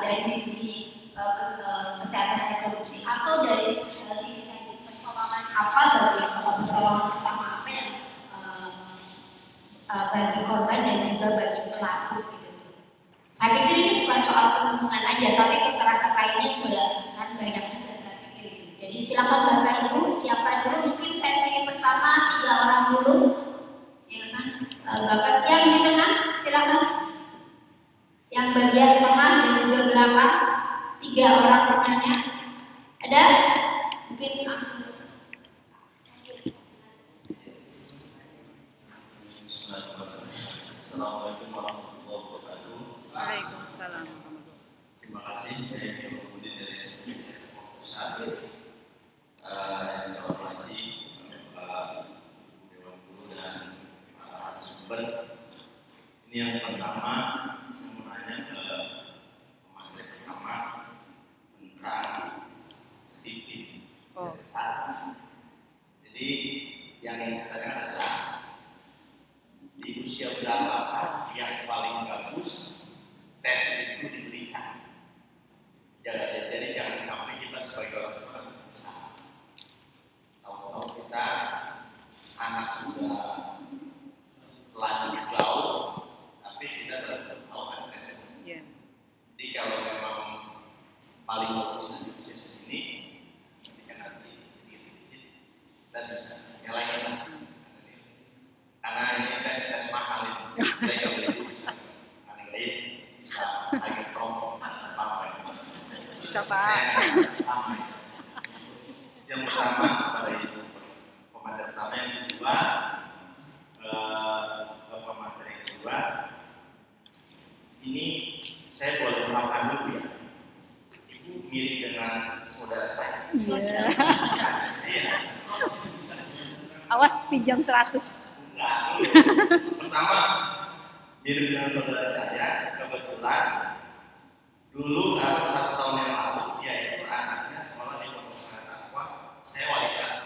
dari sisi kesehatan reproduksi atau dari sisi pertolongan apa pertolongan pertama apa yang bagi korban dan juga bagi pelaku gitu. Saya pikir ini bukan soal perlindungan aja, tapi kekerasan lainnya juga kan banyak juga saya pikir itu. Jadi silakan Bapak Ibu, siapa dulu mungkin sesi pertama 3 orang dulu, ya kan? Bapak yang di tengah silakan. Yang bagian tengah dan juga belakang 3 orang penanya. Ada? Mungkin langsung. Assalamualaikum warahmatullahi wabarakatuh. Waalaikumsalam. Terima kasih, saya Nurudin dari SMP Pusat. Yang saya hormati Bapak Ibu Dewan Guru dan para narasumber. Ini yang pertama, saya mau nanya ke pemateri pertama tentang Stevie. Jadi yang ingin saya tanyakan adalah di usia berapakah yang paling bagus tes itu diberikan? Jadi jangan sampai kita sebagai orang tua berusaha. Tahu-tahu kita anak sudah lanjut jauh, tapi kita baru tahu ada tesnya. Yeah. Jadi kalau memang paling bagus di usia segini, ketika nanti sedikit-sedikit kita bisa nyalain. Karena ini tes mahal ini, mereka itu bisa lain bisa target promo apa Bisa Pak. Yang pertama kepada ibu pemateri pertama, yang kedua pemateri yang kedua ini saya boleh ungkapkan dulu ya, ibu mirip dengan saudara saya. Iya. Awas pinjam 100. Enggak, dulu. Pertama, mirip dengan saudara saya, kebetulan dulu 1 tahun yang lalu, yaitu anaknya sekolah di Pondok Pesantren Taqwa, saya wali kelas.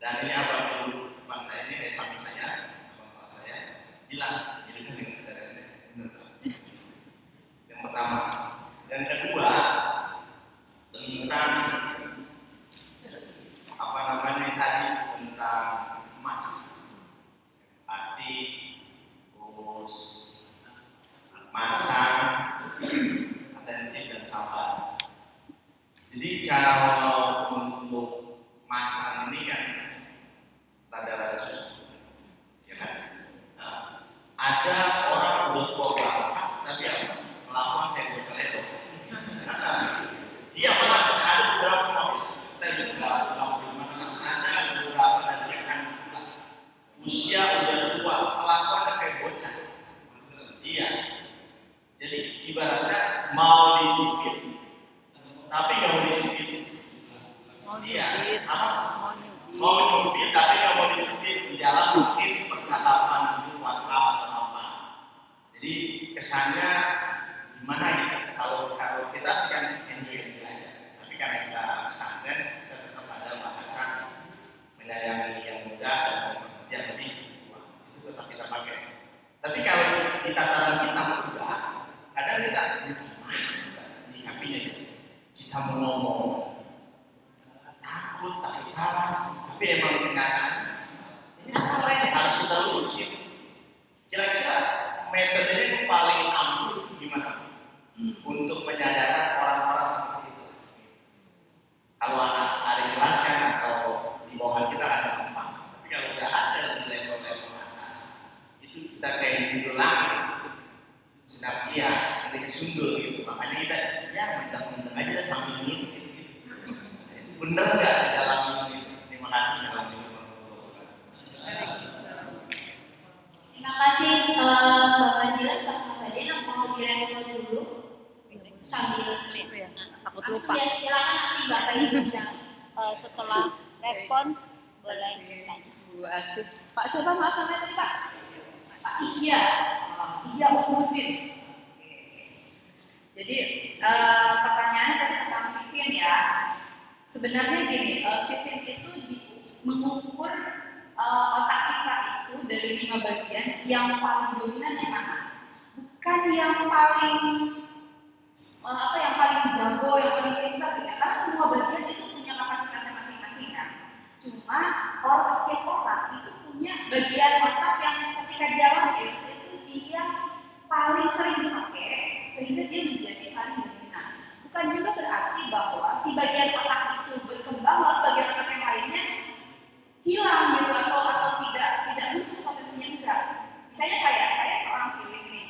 Dan ini abang dulu, abang saya ini samping saya, abang kelas saya, bilang mirip dengan saudara saya, benar. Yang pertama. Yang kedua, tentang apa namanya tadi, tentang emas. Arti, terus matang, atentif dan sabar. Jadi kalau untuk matang ini kan rada-rada susah, ya kan? Nah, ada orang udah tua banget, tapi apa? Melakukan kayak bocah itu. Iya malah ada beberapa mobil, kita juga ada beberapa dari rekan juga. Usia udah tua, kelakuannya kayak bocah. Iya. Jadi ibaratnya mau dicubit, tapi nggak mau dicubit. Iya. Apa? Mau nyubit tapi nggak mau dicubit. Di dalam mungkin percakapan itu WhatsApp atau apa. Jadi kesannya gimana gitu? Kalau kita sih kan enjoy aja. Tapi karena kita pesantren, kita tetap ada bahasan menyayangi yang muda dan yang lebih tua, itu tetap kita pakai. Tapi kalau di tataran kita muda, kadang kita nyikapinya gitu. Kita mau ngomong takut salah, tapi emang kenyataannya ini salah, ini harus kita lurusin. Kira-kira metodenya yang paling ampuh itu gimana untuk menyadarkan orang-orang seperti itu? Kalau adik kelas kan atau di bawah kita kan gampang. Kalau udah ada di level-level atas, itu kita kayak judul langit, sedang iya, ketika sundul gitu. Makanya kita ya mendeng-mendeng aja lah sambil dulu gitu. Nah, itu bener nggak dalam itu? Terima kasih. Assalamualaikum warahmatullahi wabarakatuh. Terima kasih Bapak Dila sama Mbak Dena, mau direspon dulu sambil Takut lupa. ya silakan nanti Bapak Ibu bisa setelah respon boleh tanya. Pak siapa maaf namanya tadi Pak? Pak Iya, Iya Umudin. Jadi pertanyaannya tadi tentang Stephen ya. Sebenarnya gini, Stephen itu mengukur otak kita itu dari 5 bagian, yang paling dominan yang mana? Bukan yang paling namanya bagian otak yang ketika dia lahir itu dia paling sering dipakai sehingga dia menjadi paling dominan. Bukan juga berarti bahwa si bagian otak itu berkembang lalu bagian otak yang lainnya hilang gitu atau tidak muncul potensinya, enggak. Misalnya saya seorang feeling nih.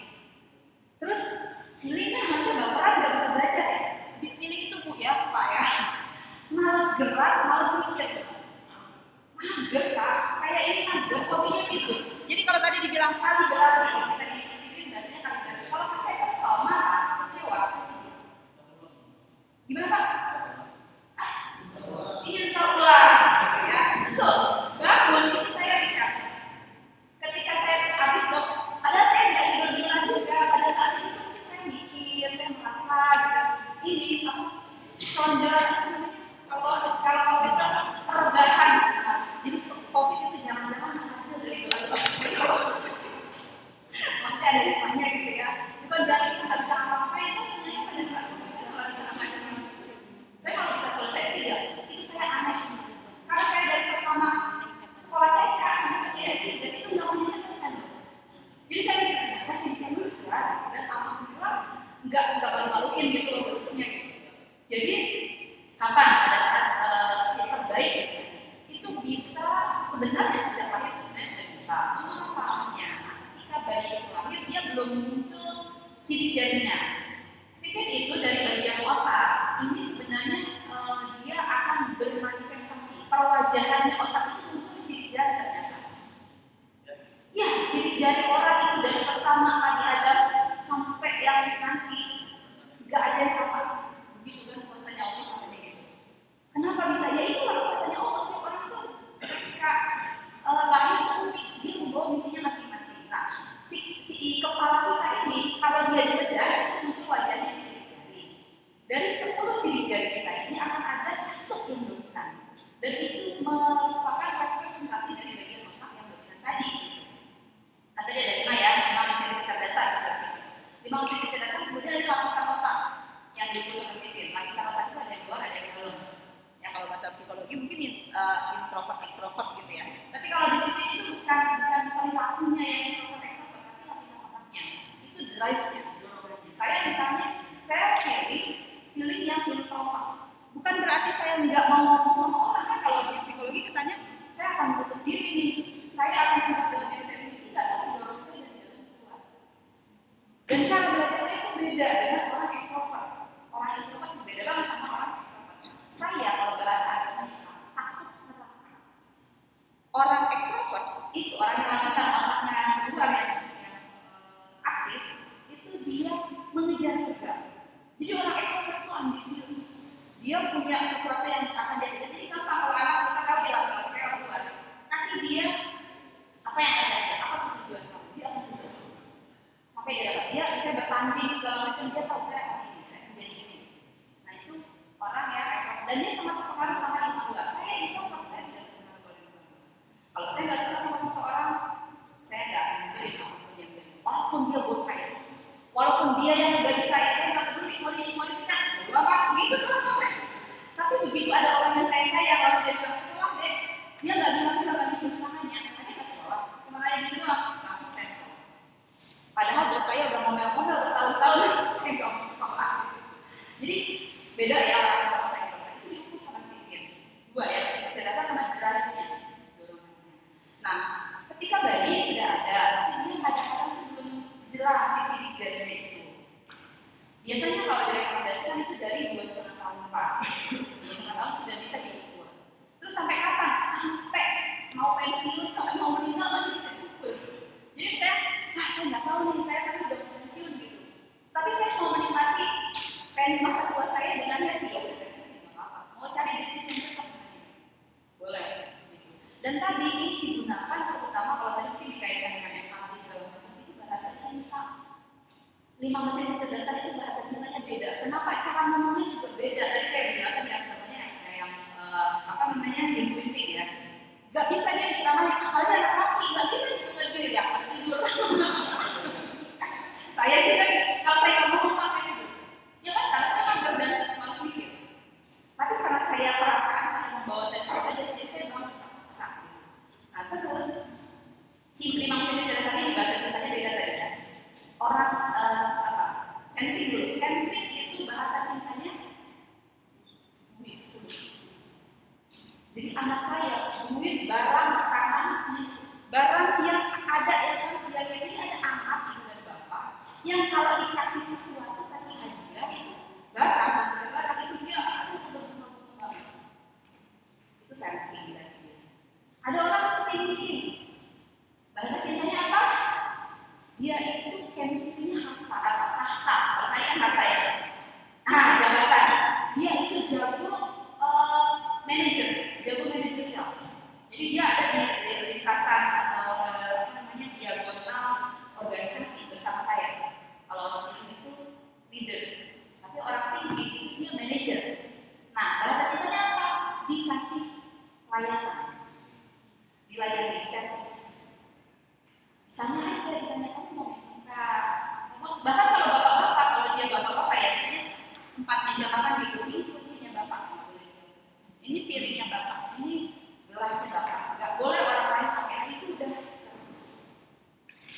Terus feeling kan harusnya baperan nggak bisa baca ya. Feeling itu Bu ya Pak ya. Malas gerak, malas mikir. Mager Pak, saya ini mager, hobinya tidur. Jadi kalau tadi dibilang kalibrasi, kalau kita dipikirin berarti kalibrasi. Kalau saya kesel, marah, kecewa, gimana Pak? Insya Allah, ya betul. Bangun itu saya recharge. Ketika saya habis dok, padahal saya nggak tidur beneran juga. Pada saat itu mungkin saya mikir, saya merasa gitu. Ini apa? Selonjoran apa namanya? Kalau sekarang COVID itu perubahan. Jadi COVID itu jangan-jangan hasil dari doa. Maksudnya ada hikmahnya gitu ya. Bukan berarti kita nggak bisa apa-apain. Itu ternyata pada saat COVID kita nggak bisa apa-apa. Saya kalau bisa selesai tidak, itu saya aneh. Karena saya dari pertama sekolah TK sampai SD itu nggak punya catatan. Jadi saya mikir kenapa sih bisa nulis lah, dan alhamdulillah nggak malu-maluin gitu loh nulisnya gitu. Jadi kapan pada saat yang terbaik itu bisa sebenarnya sejak lahir itu sebenarnya sudah bisa. Cuma masalahnya ketika bayi itu lahir dia belum muncul sidik jarinya. Stephen itu dari bagian otak ini sebenarnya dia akan bermanifestasi. Perwajahannya otak itu muncul di sidik jari ternyata. Ya, sidik jari orang itu dari pertama Nabi Adam sampai yang nanti nggak ada yang sama. Begitu kan kuasanya Allah katanya gitu. Kenapa bisa? Ya itulah kuasanya Allah. Setiap orang itu ketika lahir itu dia membawa misinya masing-masing. Nah, si kepala kita ini kalau dia dibedah itu muncul wajahnya di sidik jari. Dari 10 sidik jari kita ini akan ada satu yang dominan, dan itu merupakan representasi dari bagian otak yang dominan tadi. Gitu. Kan tadi ada 5 ya, 5 mesin kecerdasan. 5 mesin kecerdasan kemudian ada lapisan otak yang diputuskan. Lapisan otak itu ada yang luar, ada yang dalam. Ya kalau bahasa psikologi mungkin introvert, extrovert gitu ya. Tapi kalau di sini itu bukan perilakunya yang introvert, extrovert, tapi lapisan otaknya. Itu drive-nya, dorongannya. Saya misalnya, saya feeling yang introvert. Bukan berarti saya nggak mau ngomong sama orang kan, kalau di psikologi kesannya saya akan tutup diri nih. Saya akan sudah dengan diri saya sendiri, tidak, tapi dorong saya dari dalam keluar. Dan cara belajarnya itu beda dengan orang extrovert. Orang introvert itu beda banget sama orang extrovert. Saya kalau bahasa agama takut neraka. Orang extrovert itu orang yang lapisan otaknya keluar yang aktif, itu dia mengejar surga. Jadi orang extrovert itu ambisius. Dia punya sesuatu yang akan dia kejar. Jadi gampang kalau anak kita tahu dia lakukan kayak orang luar. Kasih dia apa yang ada, apa tujuan kamu, dia akan kejar. Sampai dia dapat. Dia bisa bertanding segala macam, dia tahu saya akan ini, saya akan jadi ini. Nah itu orang yang extrovert. Dan dia sangat terpengaruh sama lingkungan luar. Saya introvert, saya tidak terpengaruh oleh lingkungan luar. Kalau saya nggak suka sama seseorang, saya nggak akan dengerin apapun yang dia. Walaupun dia bos saya, walaupun dia yang ngebagi saya nggak peduli mau dipecat, bapak begitu sampai. Tapi begitu ada orang yang sayang lalu dia bilang sekolah deh, dia nggak bilang cuma nanya, nanti nggak sekolah, cuma nanya gitu doang, langsung saya sekolah. Padahal bos saya udah ngomel-ngomel bertahun-tahun, saya nggak mau sekolah. Jadi beda ya orang yang orang itu diukur sama Stephen. 2 ya, kecerdasan sama drive-nya, dorongannya. Nah, ketika bayi sudah ada, tapi dia kadang-kadang belum jelas sidik jarinya itu. Biasanya kalau direkomendasikan itu dari 2,5 tahun Pak. 2,5 tahun sudah bisa diukur. Terus sampai kapan? Sampai mau pensiun, sampai mau meninggal masih bisa diukur. Jadi saya nggak tahu nih, saya kan udah pensiun gitu. Tapi saya mau menikmati masa tua saya dengan happy ya udah pensiun nggak apa-apa. Mau cari bisnis yang cocok boleh. Gitu. Dan tadi ini digunakan terutama kalau tadi mungkin dikaitkan dengan empati segala macam itu bahasa cinta. 5 mesin kecerdasan itu bahasa cintanya beda. Kenapa? Cara ngomongnya juga beda. Tadi saya jelaskan ya, contohnya yang intuitif ya. Gak bisa dia ceramah, apalagi anak laki, gak bisa gini dia akan tidur. Saya juga kalau saya nggak ngomong pas saya tidur. Ya kan karena saya mager dan malas mikir. Tapi karena saya perasaan saya membawa saya aja, jadi saya bangun terpaksa. Nah terus Sensing dulu. Sensing itu bahasa cintanya duit, tulus. Jadi anak saya duit, barang, makanan, barang yang ada yang harus dia lihat. Jadi ada anak ibu dan bapak yang kalau dikasih sesuatu, kasih hadiah itu barang, bentuknya barang itu dia berbunga-bunga. Itu sensing berarti. Ada orang thinking. Bahasa cintanya apa? Dia itu chemistry-nya harta atau tahta. Kalau tadi kan harta ya. Nah, jabatan. Dia itu jago manajer, jago manajerial. Jadi dia ada di lintasan atau diagonal organisasi bersama saya. Kalau orang thinking itu leader, tapi orang thinking itu dia manajer. Nah, bahasa cintanya apa? Dikasih layanan, dilayani, servis. Tanya aja, ditanya kamu mau minum kak? Bahkan kalau bapak-bapak, kalau dia bapak-bapak ya, misalnya 4 meja makan gitu, ini kursinya bapak, ini piringnya bapak, ini gelasnya bapak. Gak boleh orang lain pakai, nah itu udah servis.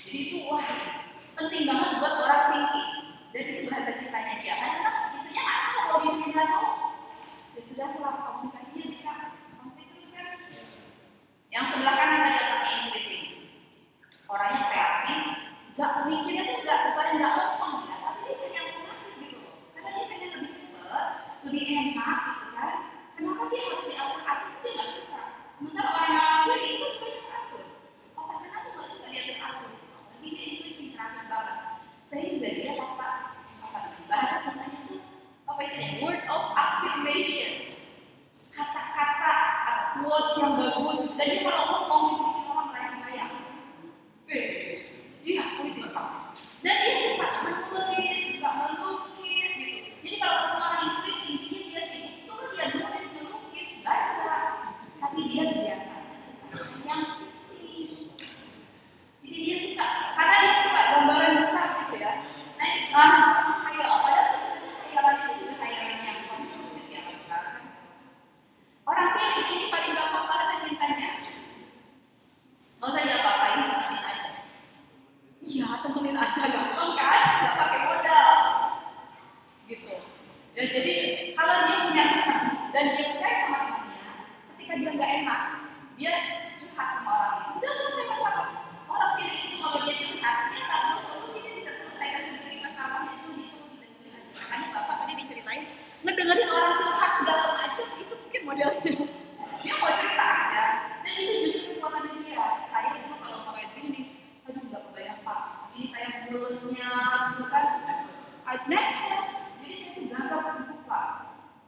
Jadi itu wah, penting banget buat orang thinking. Dan itu bahasa cintanya dia. Karena istrinya nggak tahu, kalau istrinya nggak tahu, ya sudah lah, komunikasinya bisa konflik terus kan. Yang sebelah kanan tadi otaknya intuitif. Orangnya kreatif, nggak mikirnya tuh bukan nggak ompong ya, tapi dia cari yang kreatif gitu loh. Karena dia pengen lebih cepet, lebih enak gitu kan. Kenapa sih harus diatur-atur? Dia nggak suka. Sementara orang yang mikir itu kan sebenarnya teratur. Otaknya tuh nggak suka diatur-atur. Apalagi dia intuitif, kreatif banget. Sehingga dia bahasa cintanya tuh apa istilahnya? Word of affirmation. Kata-kata atau quotes yang bagus. Dan dia kalau ngomong itu bikin orang melayang-layang. Iya, puitis tak. Dan dia suka menulis, suka melukis gitu. Jadi kalau ketemu orang intuitif, bikin dia sibuk, suruh dia nulis, melukis, baca. Tapi dia biasanya suka yang fiksi. Jadi dia suka, karena dia suka gambaran besar gitu ya. Nah ini suka menghayal. Padahal sebenarnya khayalan itu juga khayalan yang konstruktif ya. Orang feeling ini paling gampang bahasa cintanya. Nggak usah diapa-apain, temenin aja. Iya, temenin aja, gampang kan? Nggak pakai modal. Gitu. Ya, jadi kalau dia punya teman dan dia percaya sama temannya, ketika dia nggak enak, dia curhat sama orang itu, udah selesai masalah. Orang pilih itu kalau dia curhat, dia nggak perlu solusi, dia bisa selesaikan sendiri masalahnya, cuma dia perlu didengerin aja. Makanya bapak tadi diceritain, ngedengerin orang curhat segala macam itu mungkin modelnya. Dia mau cerita aja, dan itu justru kekuatannya dia. Saya dulu kalau pakai gini, aduh nggak kebayang pak, ini saya mulusnya, dulu kan, nervous. Jadi saya tuh gagap buku pak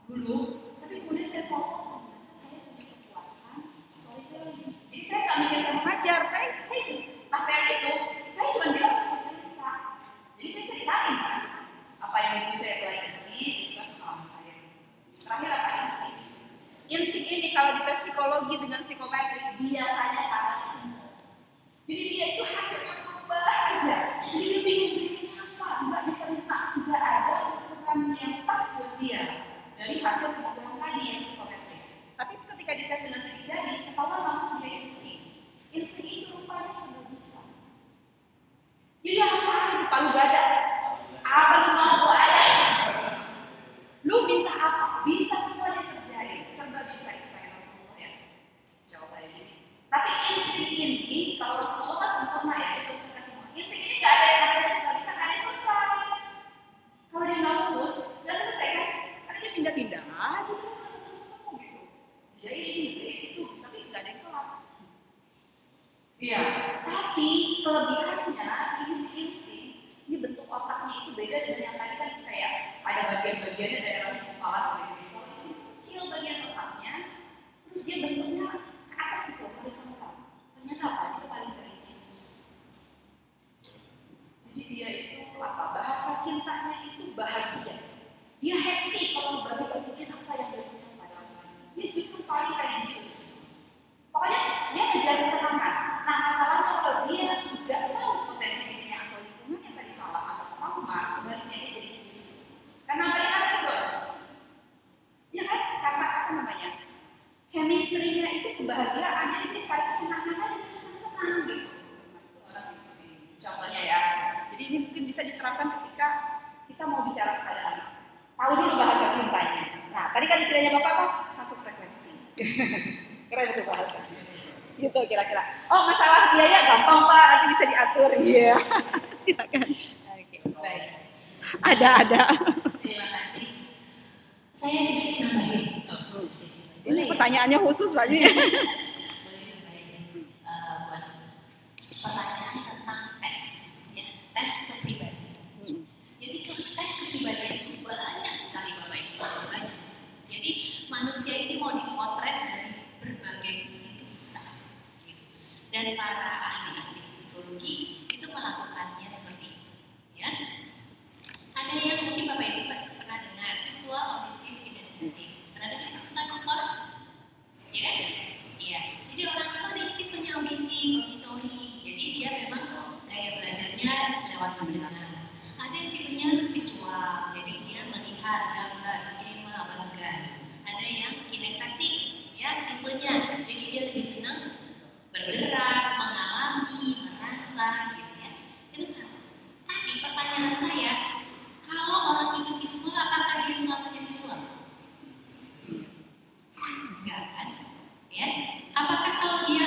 dulu, tapi kemudian saya tahu ternyata saya punya kekuatan storytelling. Jadi saya nggak mikir saya mengajar, saya materi itu, saya cuma bilang saya mau cerita. Jadi saya ceritain kan, apa yang dulu saya pelajari, itu kan pengalaman saya. Terakhir apa insting? Insting ini kalau di tes psikologi dengan psikometrik biasanya karena umur. Jadi dia itu hasilnya berubah aja. Jadi dia bingung sih apa, nggak diterima, nggak ada ukuran yang pas buat dia dari hasil pengukuran tadi yang psikometrik. Tapi ketika dites dengan sidik jari, ketahuan langsung dia insting. Insting itu rupanya sudah bisa. Jadi apa di palu gada? Apa lu mau ada? Lu minta apa? Bisa semua dia kerjain. Serba bisa itu kayak Rasulullah ya. Coba ini. Tapi insting ini kalau Rasulullah kan sempurna ya, diselesaikan semua. Insting ini nggak ada yang nggak bisa, nggak ada yang selesai. Kalau dia nggak fokus, nggak selesai kan? Karena dia pindah-pindah aja terus ketemu gitu. Jadi ini itu, tapi nggak ada yang kelar. Iya. Tapi kelebihannya ini si insting, ini bentuk otaknya itu beda dengan yang tadi kan kayak ada bagian-bagiannya daerahnya kepalan gede-gede. Kalau insting itu kecil bagian otaknya, terus dia bentuknya ke atas gitu, horizontal. Ternyata apa? Dia paling religius. Jadi dia itu apa? Bahasa cintanya itu bahagia. Dia happy kalau bagi-bagiin apa yang dia punya pada orang lain. Dia justru paling religius. Pokoknya dia ngejar kesenangan. Nah masalahnya kalau dia nggak tahu potensi dirinya atau lingkungan yang tadi salah atau trauma, sebaliknya dia jadi iblis. Karena apa dia kan hedon? Ya kan? Karena apa namanya? Chemistry-nya itu kebahagiaan, jadi dia cari kesenangan aja, terus senang-senang gitu. Itu orang insting. Contohnya ya, jadi ini mungkin bisa diterapkan ketika kita mau bicara kepada anak. Tahu dulu bahasa cintanya. Nah, tadi kan istilahnya Bapak apa? Satu frekuensi. Keren itu bahasa. Gitu kira-kira. Oh, masalah biaya gampang Pak, nanti bisa diatur. Iya. Silakan. Oke, baik. Ada. Terima kasih. Saya sedikit nambahin. Ini pertanyaannya khusus lagi. Boleh nambahin. Buat pertanyaan tentang tes, ya, tes kepribadian. Jadi tes kepribadian itu banyak sekali Bapak Ibu, banyak sekali. Jadi manusia ini mau dipotret dari berbagai sisi itu bisa, gitu. Dan para ahli-ahli psikologi itu melakukannya seperti itu, ya. Ada yang mungkin Bapak Ibu pasti pernah dengar visual, auditif, kinestetik. Pernah dengar tentang di sekolah? Ya kan? Iya. Jadi orang itu ada yang tipenya auditif, auditori. Jadi dia memang gaya belajarnya lewat mendengar. Ada yang tipenya visual, jadi dia melihat gambar, skema, bagan. Ada yang kinestetik, ya tipenya. Jadi dia lebih senang bergerak, mengalami, merasa, gitu ya. Itu satu. Tapi pertanyaan saya, kalau orang itu visual, apakah dia selamanya visual? Enggak kan? Ya. Apakah kalau dia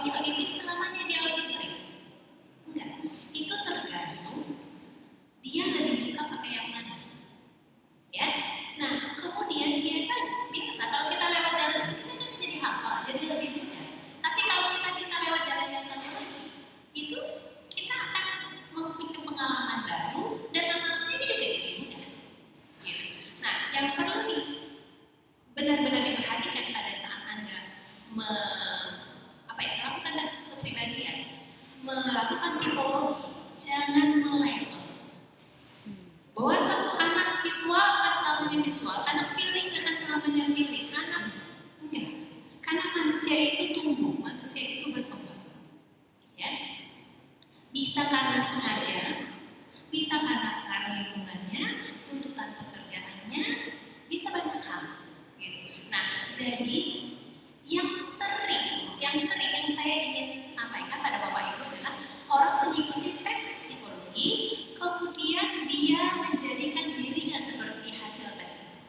auditif selamanya dia auditori? Enggak. Itu tergantung dia lebih suka pakai yang mana. Ya. Nah, kemudian biasa kalau kita lewat jalan itu kita kan jadi hafal, jadi lebih mudah. Tapi kalau kita bisa lewat jalan yang satu lagi, itu kita akan mempunyai pengalaman baru dan lama-lama ini juga jadi mudah. Gitu. Nah, yang perlu benar-benar diperhatikan pada saat Anda melakukan tes kepribadian, melakukan tipologi, jangan melabel bahwa satu anak visual akan selamanya visual, anak feeling akan selamanya feeling, anak enggak. Karena manusia itu tumbuh, manusia itu berkembang. Ya. Bisa karena sengaja, bisa karena pengaruh lingkungannya, tuntutan pekerjaannya, bisa banyak hal. Gitu. Nah, jadi yang sering yang saya ingin sampaikan pada Bapak Ibu adalah orang mengikuti tes psikologi, kemudian dia menjadikan dirinya seperti hasil tes itu,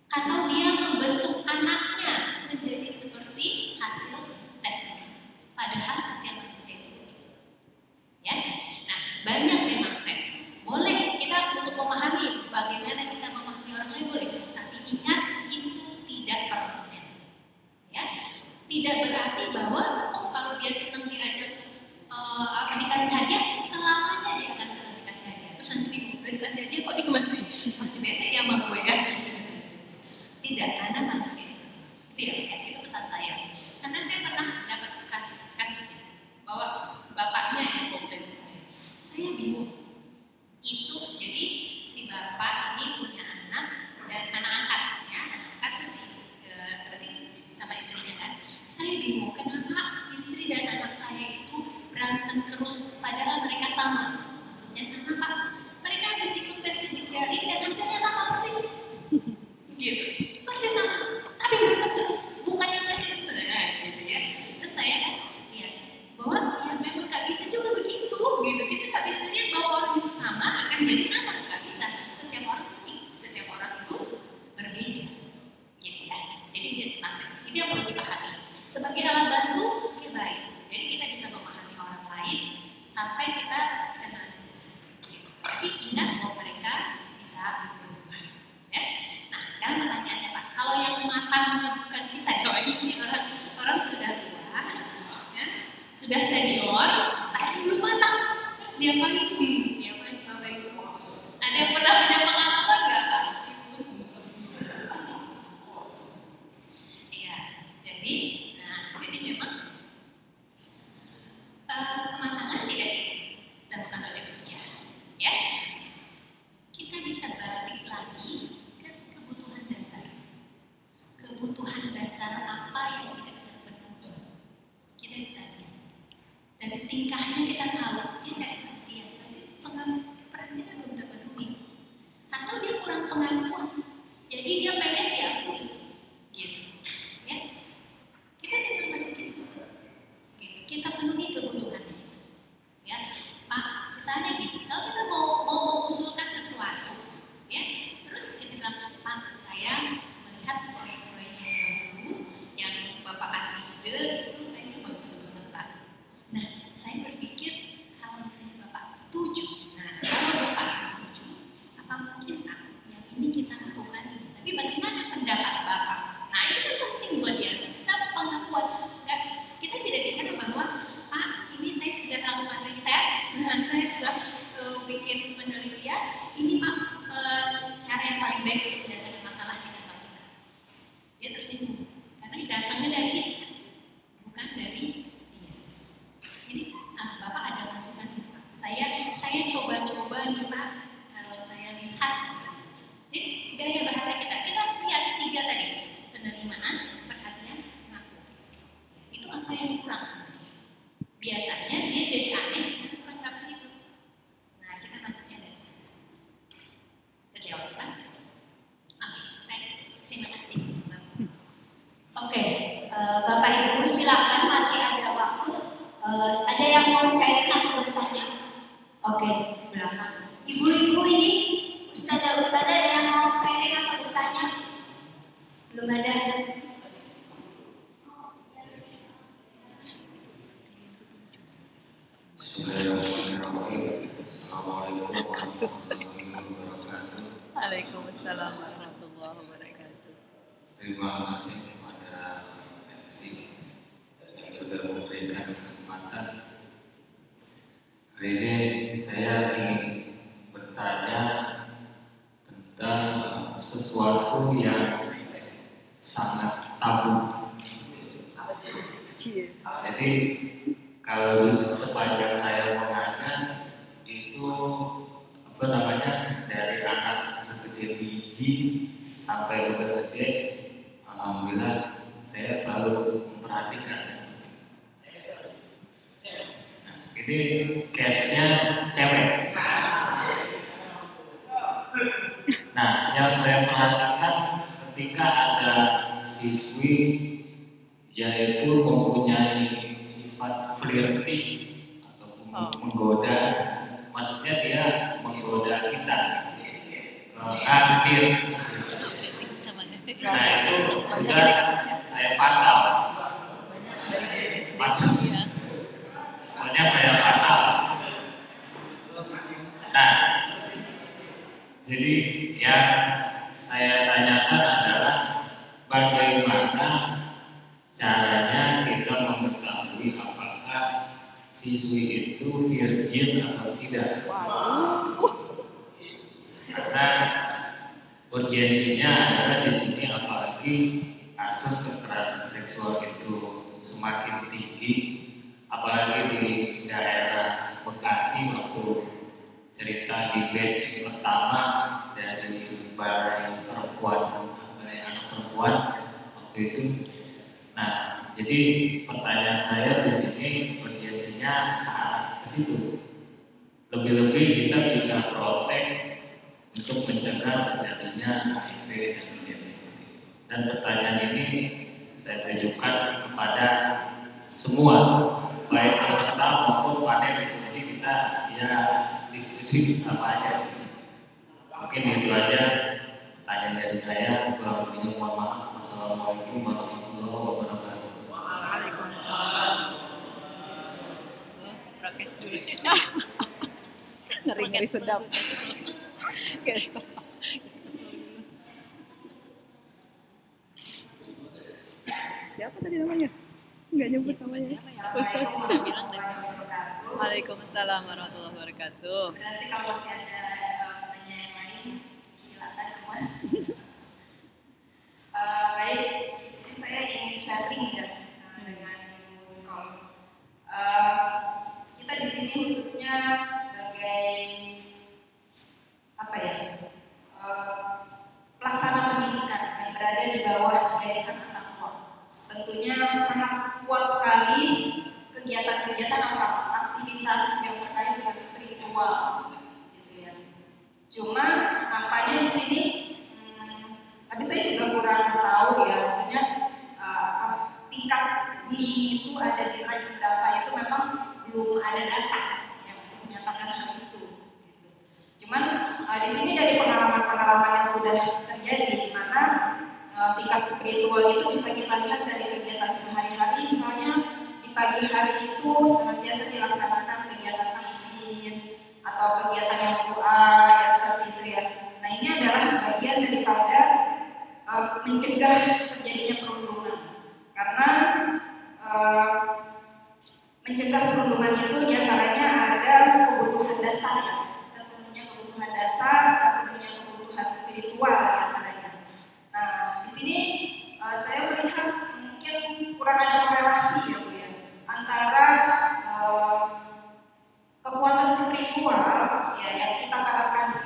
atau dia membentuk anaknya menjadi seperti hasil tes itu. Padahal setiap manusia itu unik. Ya, nah banyak memang tes. Boleh kita untuk memahami bagaimana kita memahami orang lain boleh, tapi ingat itu tidak permanen. Ya, tidak berarti bahwa kalau dia senang diajak dikasih hadiah selamanya dia akan senang dikasih hadiah. Terus nanti bingung udah dikasih hadiah kok dia masih bete ya sama gue ya. Tidak, karena manusia itu ya, itu pesan saya. Karena saya pernah dapat kasusnya bahwa bapaknya yang komplain ke saya. Saya bingung. Itu jadi si bapak ini punya anak dan anak angkat, ya anak angkat terus berarti sama istrinya kan. Saya bingung kenapa istri dan anak saya itu berantem terus padahal mereka sama. Maksudnya sama Pak. Mereka habis ikut tes sidik jari dan hasilnya sama persis. Gitu. Persis sama. Tapi berantem terus. Bukan yang ngerti sebenarnya gitu ya. Terus saya kan lihat bahwa ya memang gak bisa juga begitu gitu. Kita gak bisa lihat bahwa orang itu sama akan jadi sama. Gak bisa. Setiap orang unik. Setiap orang itu berbeda. Gitu ya. Jadi ini tentang tes. Ini yang perlu dipahami. Sebagai alat bantu, ya baik. Jadi kita bisa memahami orang lain sampai kita kenal dia. Tapi ingat bahwa mereka bisa berubah. Ya. Nah, sekarang pertanyaannya Pak, kalau yang matangnya bukan kita ya, ini orang sudah tua, ya, sudah senior, tapi belum matang, terus diapain? Diapain Bapak Ibu? Ada yang pernah punya pengalaman nggak Pak? Ibu? Iya, jadi memang kematangan tidak ditentukan oleh usia, ya. Kita bisa balik lagi ke kebutuhan dasar. Kebutuhan dasar apa yang tidak terpenuhi? Kita bisa lihat dari tingkahnya kita tahu dia cari perhatian, berarti perhatiannya belum terpenuhi, atau dia kurang pengakuan, jadi dia pengen diakui, gitu, ya. Kita tidak masukin situ, gitu. Kita penuhi kebutuhannya itu, ya. Pak, misalnya gini, kalau kita mau gaya bahasa kita lihat 3 tadi, penerimaan, perhatian, pengakuan. Itu apa yang kurang sebenarnya? Biasanya dia jadi aneh karena kurang dapat itu. Nah, kita masuknya dari sana. Terjawab kan? Oke, baik. Terima kasih, Bapak. Oke, Bapak Ibu silakan, masih ada waktu. Ada yang mau sharing atau bertanya? Oke, belakang. Ibu-ibu ini, ustazah-ustazah ada yang mau sharing atau bertanya? Belum ada. Bismillahirrahmanirrahim. Assalamualaikum warahmatullahi wabarakatuh. Waalaikumsalam warahmatullahi wabarakatuh. Terima kasih kepada MC yang sudah memberikan kesempatan. Hari ini saya ingin bertanya tentang sesuatu yang sangat tabu. Jadi kalau sepanjang saya mengajar itu dari anak segede biji sampai udah gede, alhamdulillah saya selalu memperhatikan seperti itu. Nah, ini case-nya cewek. Nah, yang saya perhatikan ketika ada siswi yaitu mempunyai sifat flirty atau menggoda, maksudnya dia menggoda kita hadir seperti itu. Nah, itu sudah saya pantau. Maksudnya saya pantau. Nah, jadi yang saya tanyakan adalah bagaimana caranya kita mengetahui apakah siswi itu virgin atau tidak. Karena urgensinya adalah di sini, apalagi kasus kekerasan seksual itu semakin tinggi, apalagi di daerah Bekasi waktu cerita di batch pertama dari balai anak perempuan waktu itu. Nah, jadi pertanyaan saya di sini urgensinya ke arah ke situ. Lebih-lebih kita bisa protek untuk mencegah terjadinya HIV dan AIDS seperti itu. Dan pertanyaan ini saya tujukan kepada semua, baik peserta maupun panelis. Jadi kita diskusi sama aja. Mungkin itu aja pertanyaan dari saya. Kurang lebihnya mohon maaf. Wassalamualaikum warahmatullahi wabarakatuh. Waalaikumsalam. Prokes dulu. Ngeri sedap. Siapa tadi namanya? Enggak nyebut namanya. Assalamualaikum warahmatullahi wabarakatuh. Waalaikumsalam warahmatullahi wabarakatuh. Sebenarnya sih kalau masih ada penanya yang lain, silakan cuma. Baik, di sini saya ingin sharing ya dengan Ibu psikolog. Kita di sini khususnya sebagai pelaksana pendidikan yang berada di bawah Yayasan At-Taqwa. Tentunya sangat kuat sekali kegiatan-kegiatan atau aktivitas yang terkait dengan spiritual, gitu ya. Cuma nampaknya di sini, tapi saya juga kurang tahu ya, maksudnya tingkat bullying itu ada di rank berapa, itu memang belum ada data yang untuk menyatakan hal itu. Gitu. Cuman di sini dari pengalaman-pengalaman yang sudah terjadi, di mana tingkat spiritual itu bisa kita lihat dari kegiatan sehari-hari. Misalnya di pagi hari itu senantiasa dilaksanakan kegiatan tahsin atau kegiatan yang doa, ya seperti itu ya. Nah, ini adalah bagian daripada mencegah terjadinya perundungan, karena mencegah perundungan itu diantaranya ada kebutuhan dasar ya, terpenuhnya kebutuhan dasar, terpenuhnya kebutuhan spiritual diantaranya. Nah, di sini saya melihat mungkin kurang ada korelasi ya Bu ya, antara kekuatan spiritual ya yang kita terapkan di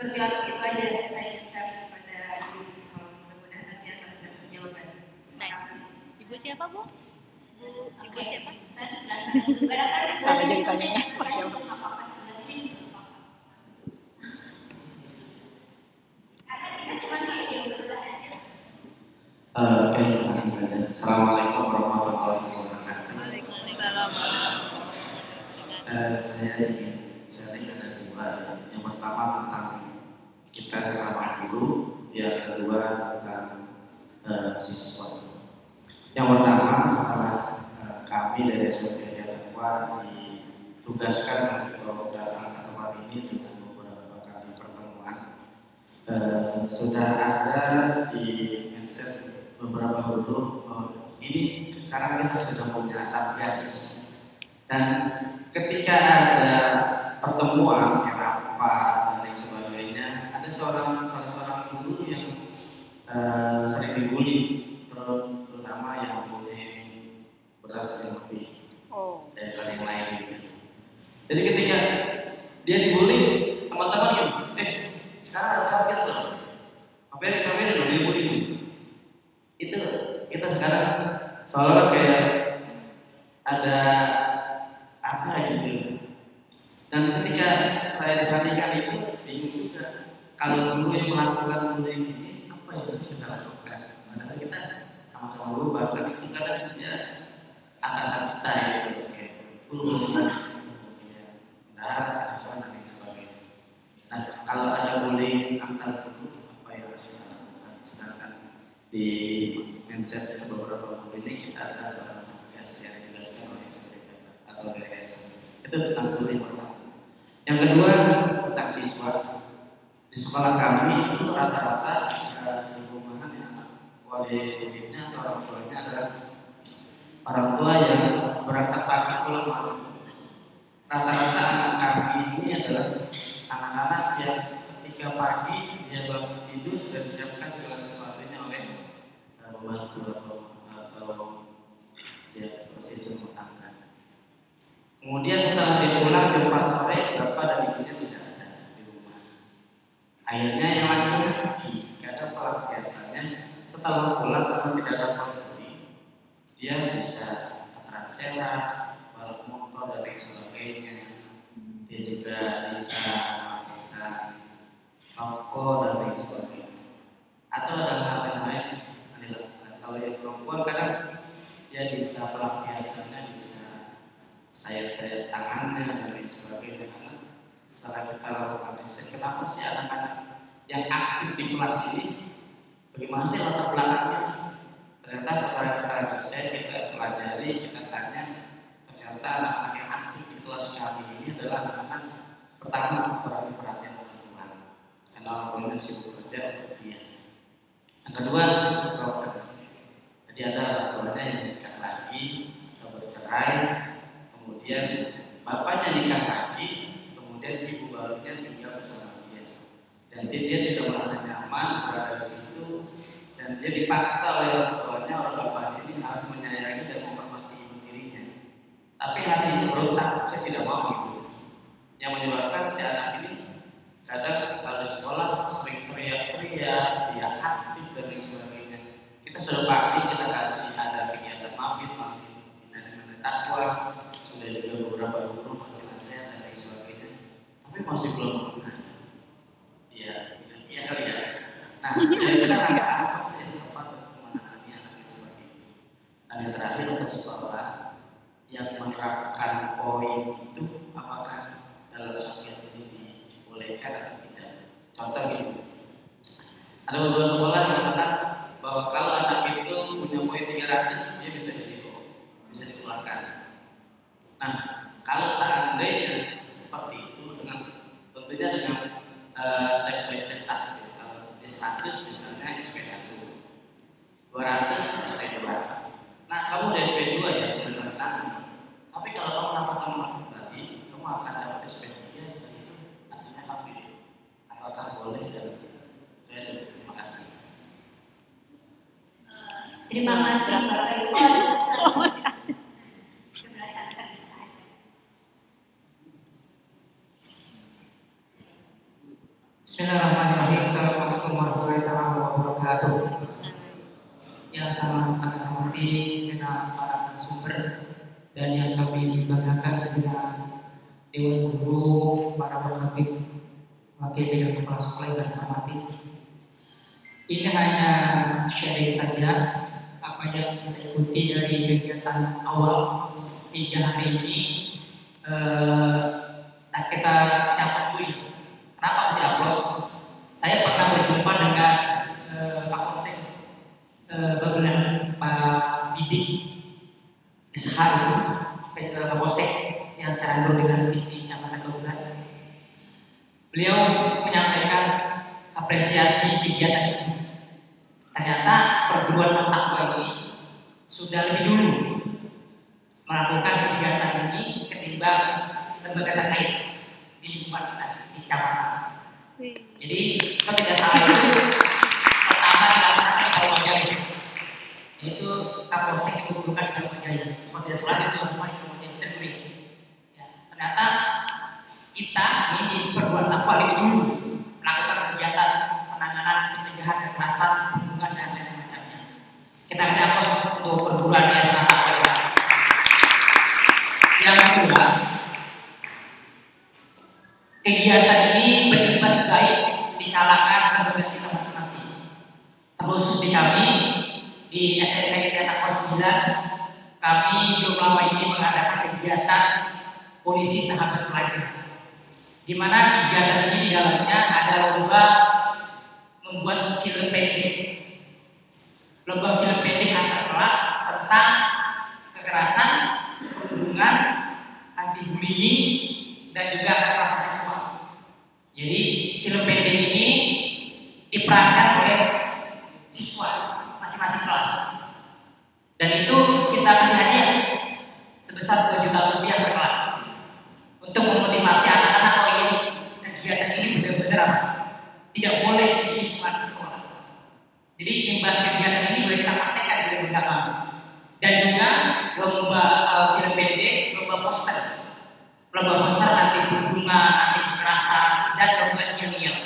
Seperti itu aja yang saya ingin share kepada ibu di sekolah. Mudah-mudahan nanti akan mendapat jawaban. Terima kasih. Ibu siapa, Bu? Ibu siapa? Saya sebelah sana. Barangkali sebelah Apa sini jadi tanya? punya pertanyaan juga nggak apa-apa. Sebelah sini juga nggak apa-apa. Karena kita cuma sampai jam 12 aja. Oke, langsung saja. Assalamualaikum warahmatullahi wabarakatuh. Waalaikumsalam. Saya ingin sharing ada dua ya. Yang pertama tentang kita sesama guru, yang kedua tentang siswa. Yang pertama setelah kami dari SMP Takwa ditugaskan untuk datang ke tempat ini dengan beberapa kali pertemuan, sudah ada di mindset beberapa guru ini sekarang kita sudah punya satgas, dan ketika ada pertemuan yang rapat dan lain sebagainya, ada salah seorang guru yang sering dibully, terutama yang punya berat yang lebih daripada yang lain gitu. Jadi ketika dia dibully, teman-teman gini, sekarang ada satgas loh, pamerin loh, dia bully loh. Itu kita sekarang seolah-olah kayak ada apa gitu. Dan ketika saya disandingkan itu, bingung juga. Kalau guru yang melakukan bullying ini, apa yang harus kita lakukan? Padahal kita sama-sama guru, bahkan itu kadang dia atasan kita gitu, kayak guru, kemudian bendahara, siswa dan lain sebagainya. Nah, kalau ada bullying antar guru, apa yang harus kita lakukan? Sedangkan di mindset beberapa guru ini kita adalah seorang satgas yang dijelaskan oleh SMP atau DRS. Itu tentang guru yang pertama. Yang kedua tentang siswa. Di sekolah kami itu rata-rata di rumahan yang anak wali muridnya atau orang tuanya adalah orang tua yang berangkat pagi pulang malam. Rata-rata anak kami ini adalah anak-anak yang ketika pagi dia bangun tidur sudah disiapkan segala sesuatunya oleh pembantu atau ya posisi rumah tangga. Kemudian setelah dia pulang jam 4 sore, bapak dan ibunya tidak ada di rumah. Akhirnya yang laki-laki, kadang pelampiasannya setelah pulang karena tidak ada kontroli, dia bisa keteran sewa, balap motor dan lain sebagainya. Dia juga bisa melakukan rokok dan lain sebagainya. Atau ada hal yang lain yang dilakukan. Kalau yang perempuan kadang dia bisa pelampiasannya bisa sayap-sayap tangannya dan lain sebagainya. Karena setelah kita lakukan riset, kenapa sih anak-anak yang aktif di kelas ini, bagaimana sih latar belakangnya? Ternyata setelah kita riset, kita pelajari, kita tanya, ternyata anak-anak yang aktif di kelas kami ini adalah anak-anak pertama kurang perhatian orang tua, karena orang tuanya sibuk kerja untuk dia. Yang kedua, broker. Jadi ada orang tuanya yang nikah lagi atau bercerai, kemudian bapaknya nikah lagi, kemudian ibu barunya tinggal bersama dia, dan dia tidak merasa nyaman berada di situ, dan dia dipaksa oleh orang tuanya, orang bapaknya ini harus menyayangi dan menghormati ibu tirinya. Tapi hatinya berontak, saya tidak mau gitu. Yang menyebabkan si anak ini kadang kalau di sekolah sering teriak-teriak, dia aktif dan lain sebagainya. Kita sudah pagi kita kasih ada kegiatan mabit dan takwa, sudah juga beberapa guru masih nasihat dan lain sebagainya, tapi masih belum pernah. Iya kali ya. Nah, kira-kira langkah apa sih yang tepat untuk menangani anak seperti itu? Dan yang terakhir untuk sekolah yang menerapkan poin itu, apakah dalam satgas ini dibolehkan atau tidak? Contoh gini, ada beberapa sekolah yang mengatakan bahwa kalau anak itu punya poin 300 dia bisa dikeluarkan. Nah, kalau seandainya seperti itu, tentunya dengan step by step tahap. Kalau di 100 misalnya SP1, 200 SP2. Nah, kamu udah SP2 ya sudah tanda tangan. Tapi kalau kamu melakukan lagi, kamu akan dapat SP3 dan itu artinya kamu ini. Apakah boleh dan terima kasih. Terima kasih Bapak Ibu. Ada satu lagi. Sebelah sana ternyata ada. Bismillahirrahmanirrahim. Assalamualaikum warahmatullahi wabarakatuh. Yang sama kami hormati segenap para narasumber dan yang kami banggakan segenap Dewan Guru, para wakabit, wakil bidang kepala sekolah yang kami hormati. Ini hanya sharing saja apa yang kita ikuti dari kegiatan awal hingga hari ini. Kita kasih aplaus dulu ya. Kenapa kasih aplaus? Saya pernah berjumpa dengan Kapolsek Babelan, Pak Didik SH itu, Kapolsek yang sekarang berdinas di Kecamatan Babelan. Beliau menyampaikan apresiasi kegiatan ini. Ternyata perguruan takwa ini sudah lebih dulu melakukan kegiatan ini ketimbang lembaga terkait di lingkungan kita di kecamatan. Jadi kalau tidak salah itu pertama dilakukan di Kalumajaya, yaitu Kapolsek itu bukan di Kalumajaya. Kalau tidak salah itu dilakukan di Kalumajaya, benar guru ya. Ternyata kita ini di perguruan takwa lebih dulu melakukan kegiatan penanganan pencegahan kekerasan, pembunuhan dan lain semacamnya. Kita kasih aplaus untuk perguruan yang sangat takwa. Yang kedua, kegiatan ini berimbas baik di kalangan lembaga kita masing-masing. Terkhusus di kami di SMK ITIA Takwa 9, kami belum lama ini mengadakan kegiatan polisi sahabat pelajar, di mana kegiatan ini di dalamnya ada lomba membuat film pendek, lomba film pendek antar kelas tentang kekerasan, perundungan, anti bullying, dan juga kekerasan seksual. Jadi film pendek ini diperankan oleh siswa masing-masing kelas, dan itu kita kasih hadiah sebesar 2 juta rupiah per kelas untuk memotivasi anak-anak. Oh iya, kegiatan ini benar-benar apa? Tidak boleh di lingkungan sekolah. Jadi imbas kegiatan ini boleh kita praktekkan di lembaga kami. Dan juga lomba film pendek, lomba poster anti perundungan, anti kekerasan, dan lomba yel-yel.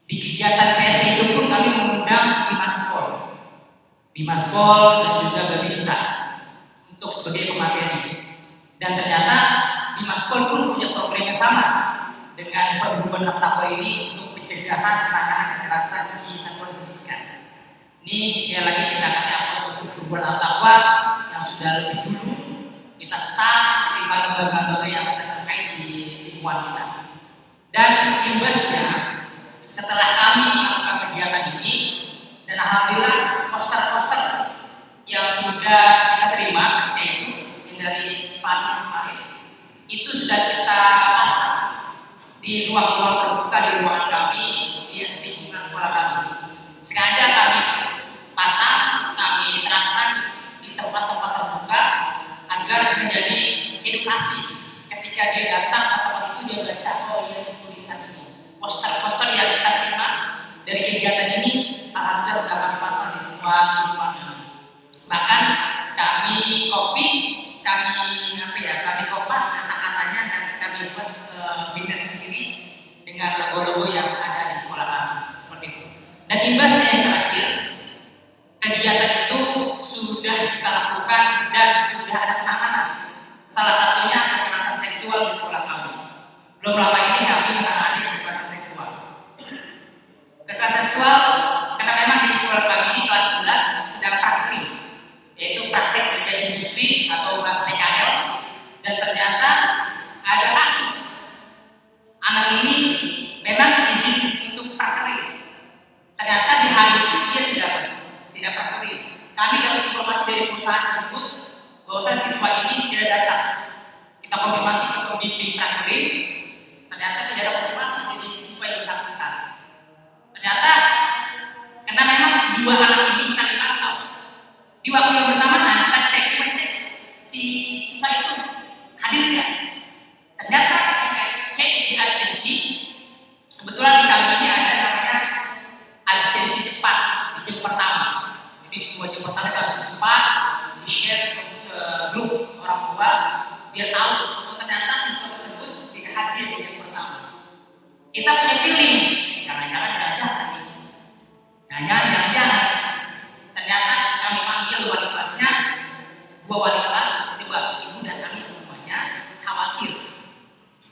Di kegiatan PSD itu pun kami mengundang Bimaspol dan juga Babinsa untuk sebagai pemateri. Dan ternyata Bimaspol pun punya program yang sama dengan perguruan takwa ini untuk pencegahan penanganan kekerasan di satuan pendidikan. Ini sekali lagi kita kasih aplaus untuk perguruan takwa yang sudah lebih dulu kita start ketimbang lembaga-lembaga yang ada terkait di lingkungan kita. Dan imbasnya setelah kami melakukan kegiatan ini, dan alhamdulillah poster-poster yang sudah kita terima ketika itu yang dari pelatihan kemarin itu sudah kita pasang di ruang-ruang terbuka di ruangan kami di lingkungan sekolah kami. Sengaja kami pasang, kami terapkan di tempat-tempat terbuka agar menjadi edukasi ketika dia datang ke tempat itu, dia baca, oh iya ini tulisan ini. Poster-poster yang kita terima dari kegiatan ini alhamdulillah sudah kami pasang di semua lingkungan kami. Bahkan kami copy, kami kopas kata-katanya, dan kami buat banner sendiri dengan logo-logo yang ada di sekolah kami, seperti itu. Dan imbasnya yang terakhir, kegiatan itu sudah kita lakukan dan sudah ada penanganan. Salah satunya kekerasan seksual di sekolah kami. Belum lama ini kami menangani kekerasan seksual. Kekerasan seksual karena memang di sekolah kami ini kelas 11 sedang praktik, yaitu praktek kerja industri atau PKL, dan ternyata ada kasus anak ini memang izin untuk praktik. Ternyata di hari itu dia tidak praktik. Kami dapat informasi dari perusahaan tersebut bahwa siswa ini tidak datang. Kita konfirmasi ke pembimbing praktik, ternyata tidak ada konfirmasi dari siswa yang bersangkutan. Ternyata karena memang 2 anak ini kita dipantau, di waktu yang bersamaan kita mengecek si siswa itu hadir nggak. Ternyata ketika cek di absensi, kebetulan di kami ini ada namanya absensi cepat di jam pertama. Jadi semua jam pertama itu harus cepat di share ke grup orang tua biar tahu, oh ternyata siswa tersebut tidak hadir di jam pertama. Kita punya feeling, jangan-jangan nih. Jangan-jangan. Ternyata kami panggil wali kelasnya, 2 wali kelas, coba ibu datangi ke rumahnya, khawatir.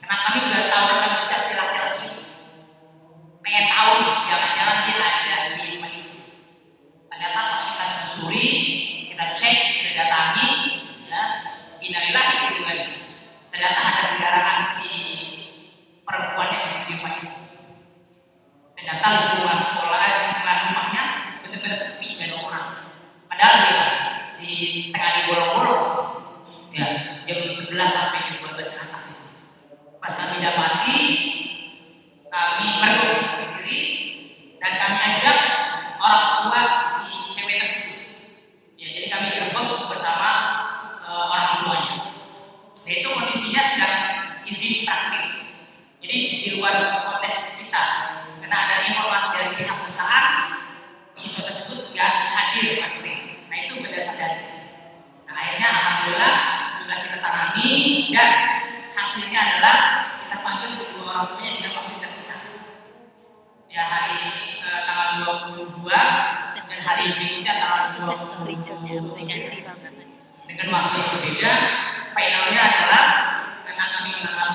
Karena kami udah tahu rekam jejak si laki-laki. Pengen tahu nih, jangan-jangan dia ada di rumah itu. Ternyata pas kita telusuri, kita cek, kita datangi, ya, innalillahi gitu kan. Ternyata ada kendaraan si perempuannya di rumah itu. Ternyata lingkungan sekolah, lingkungan rumahnya benar-benar sepi, gak ada orang. Padahal dia di tengah di bolong-bolong, ya, jam 11 sampai jam 12 ke atas. Pas kami dapati, kami berkumpul sendiri dan kami ajak orang tua si cewek tersebut. Ya, jadi kami gerbek bersama orang tuanya. Nah, itu kondisinya sedang izin praktik. Jadi di luar konteks kita, karena ada informasi dari pihak perusahaan, siswa tersebut nggak hadir praktik. Nah, itu berdasar dari situ. Nah, akhirnya alhamdulillah sudah kita tangani dan hasilnya adalah kita panggil kedua orang tuanya dengan waktu yang terpisah. Ya, hari tanggal 22 dan hari berikutnya tanggal 20 dengan waktu yang berbeda. Finalnya adalah karena kami menangkap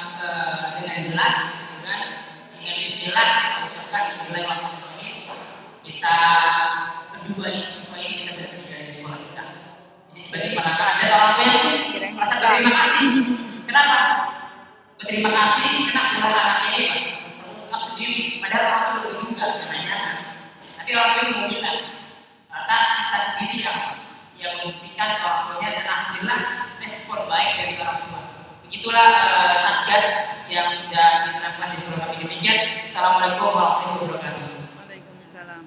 dengan jelas, dengan Bismillah kita ucapkan Bismillahirrahmanirrahim. Kita kedua siswa ini kita berhenti dari sekolah kita. Jadi sebagai penangkapan dan orang tua yang pun merasa berterima kasih. Kenapa? Berterima kasih karena ulah anaknya ini terungkap sendiri. Padahal orang tua udah duga jangan-jangan. Tapi orang tua ini mau bilang. Ternyata kita sendiri yang membuktikan orang tuanya dan alhamdulillah respon baik dari orang tua. Begitulah satgas yang sudah diterapkan di sekolah kami. Demikian. Assalamualaikum warahmatullahi wabarakatuh. Waalaikumsalam.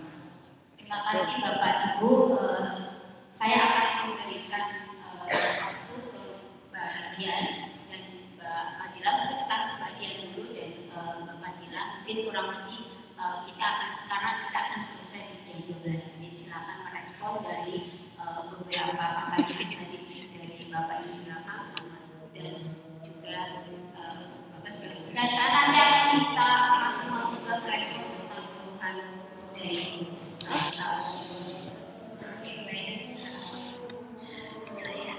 Terima kasih Bapak Ibu. Saya akan memberikan waktu ke Mbak Dian dan Mbak Fadila. Mungkin sekarang ke Mbak Dian dulu dan Mbak Fadila. Mungkin kurang lebih kita akan selesai di jam 12. Jadi silakan merespon dari beberapa pertanyaan tadi dari Bapak Ibu belakang sama Ibu dan juga Bapak sudah. Dan saya nanti akan minta Mas semua juga merespon tentang keluhan dari Oke, baik. Bismillah ya.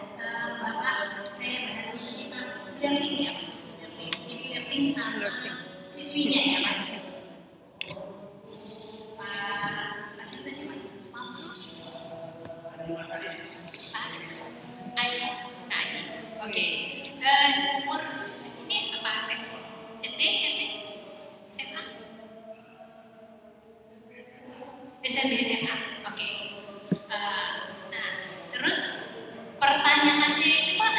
Bapak, saya bahas dulu tentang flirting ya, Pak. Flirting sama siswinya ya, Pak. Pak Sultan, Pak. Maaf. Aji. Oke. Umur ini apa? SD, SMP? SMA? SMP, SMA. Oke. Nah, terus pertanyaannya itu Pak.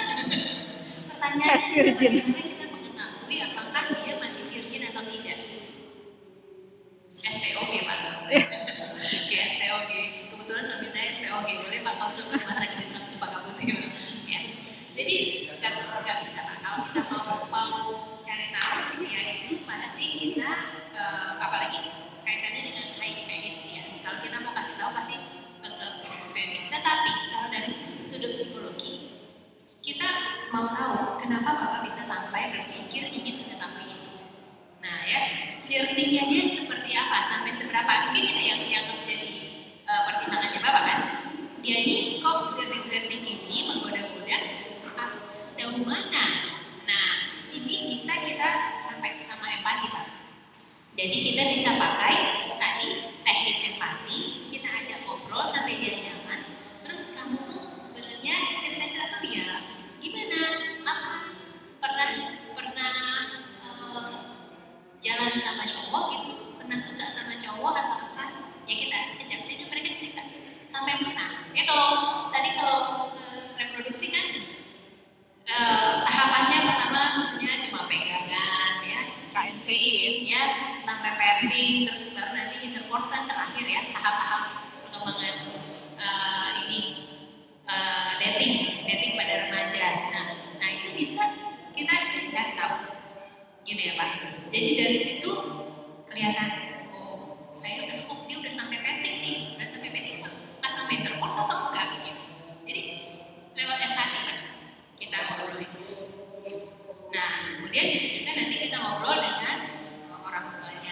Pertanyaannya bagaimana kita mengetahui apakah dia masih virgin atau tidak? SPOG Pak. Oke, SPOG. Kebetulan suami saya SPOG. Boleh Pak konsul ke Rumah Sakit Islam Cempaka Putih Pak. Ya. Jadi nggak bisa Pak. Kalau kita mau cari tahu, ya itu pasti kita apalagi kaitannya dengan HIV/AIDS ya. Kalau kita mau kasih tahu pasti ke SPOG. Tetapi kalau dari sudut psikologi, kita mau tahu kenapa Bapak bisa sampai berpikir ingin mengetahui itu. Nah ya, flirtingnya dia seperti apa, sampai seberapa? Mungkin itu yang menjadi pertimbangannya Bapak kan? Dia ini kok flirting ini menggoda-goda sejauh mana? Nah ini bisa kita sampai sama empati Pak. Jadi kita bisa pakai tadi teknik empati, kita ajak ngobrol sampai dia nyaman. Terus kamu tuh sebenarnya cerita-cerita tuh ya gimana? Apa? Pernah jalan sama cowok gitu? Pernah suka sama cowok atau apa? Ya kita ajak sehingga mereka cerita sampai mana? Ya kalau tadi reproduksi kan tahapannya pertama misalnya cuma pegangan ya, kissing ya, sampai petting, terus baru nanti intercourse kan terakhir ya, tahap-tahap perkembangan dating pada remaja. Nah itu bisa kita cari tahu, gitu ya Pak. Jadi dari situ kelihatan, oh dia udah sampai petting nih, udah sampai petting Pak, nggak sampai intercourse atau enggak gitu. Jadi lewat empati Pak, kita ngobrolin. Nah kemudian bisa juga nanti kita ngobrol dengan orang tuanya.